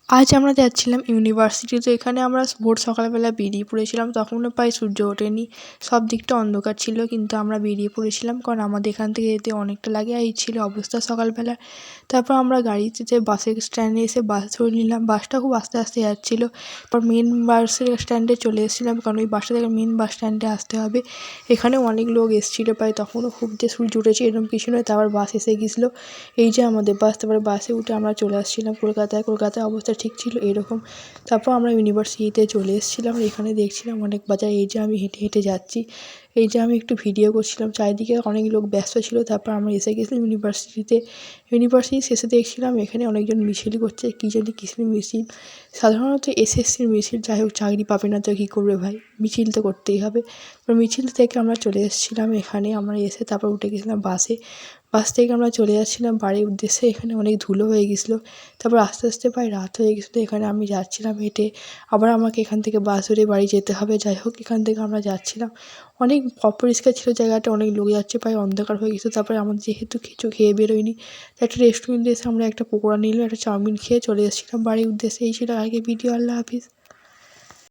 আজ আমরা যাচ্ছিলাম ইউনিভার্সিটি। তো এখানে আমরা ভোর সকালবেলা বেরিয়ে পড়েছিলাম। তখনও প্রায় সূর্য ওঠেনি। সব দিকটা অন্ধকার ছিল, কিন্তু আমরা বেরিয়ে পড়েছিলাম কারণ আমাদের এখান থেকে যেতে অনেকটা লাগে, আর এই ছিল অবস্থা সকালবেলা। তারপর আমরা গাড়িতে বাসের স্ট্যান্ডে এসে বাস ধরে নিলাম। বাসটা খুব আস্তে আস্তে যাচ্ছিল। তারপর মেন বাসের স্ট্যান্ডে চলে এসেছিলাম, কারণ ওই বাসটা থেকে মেন বাস স্ট্যান্ডে আসতে হবে। এখানেও অনেক লোক এসেছিল প্রায়, তখনও খুব যে সূর্য উঠেছে এরকম কিছু নয়। তারপর বাস এসে গেছিলো। এই যে আমাদের বাস। তারপরে বাসে উঠে আমরা চলে আসছিলাম কলকাতায়। কলকাতায় অবস্থা ঠিক ছিল এরকম। তারপর আমরা ইউনিভার্সিটিতে চলে এসেছিলাম। এখানে দেখছিলাম অনেক বাজার। এই যে আমি হেঁটে হেঁটে যাচ্ছি। এই যে আমি একটু ভিডিও করছিলাম। চারিদিকে অনেক লোক ব্যস্ত ছিল। তারপর আমরা এসে গেছিলাম ইউনিভার্সিটিতে। ইউনিভার্সিটির শেষে দেখছিলাম এখানে অনেকজন মিছিল করছে। কী জানি কিসের মিছিল। সাধারণত এসএসসির মিছিল। যাই হোক, চাকরি পাবে না তো কী করবে ভাই? মিছিল তো করতেই হবে। মিছিল থেকে আমরা চলে এসেছিলাম এখানে। আমরা এসে তারপর উঠে গেছিলাম বাসে। বাস থেকে আমরা চলে যাচ্ছিলাম বাড়ির উদ্দেশ্যে। এখানে অনেক ধুলো হয়ে গেছিলো। তারপর আস্তে আস্তে প্রায় রাত হয়ে গেছিলো। এখানে আমি যাচ্ছিলাম হেঁটে। আবার আমাকে এখান থেকে বাস ধরে বাড়ি যেতে হবে। যাই হোক, এখান থেকে আমরা যাচ্ছিলাম। অনেক অপরিষ্কার ছিল জায়গাটা, অনেক লোক যাচ্ছে, প্রায় অন্ধকার হয়ে গেছিলো। তারপরে আমরা যেহেতু কিছু খেয়ে বেরোইনি, একটা রেস্টুরেন্টে এসে আমরা একটা পকোড়া নিলাম, একটা চাউমিন খেয়ে চলে এসেছিলাম বাড়ির উদ্দেশ্যে। এই ছিল আজকের ভিডিও। আল্লাহ হাফিজ।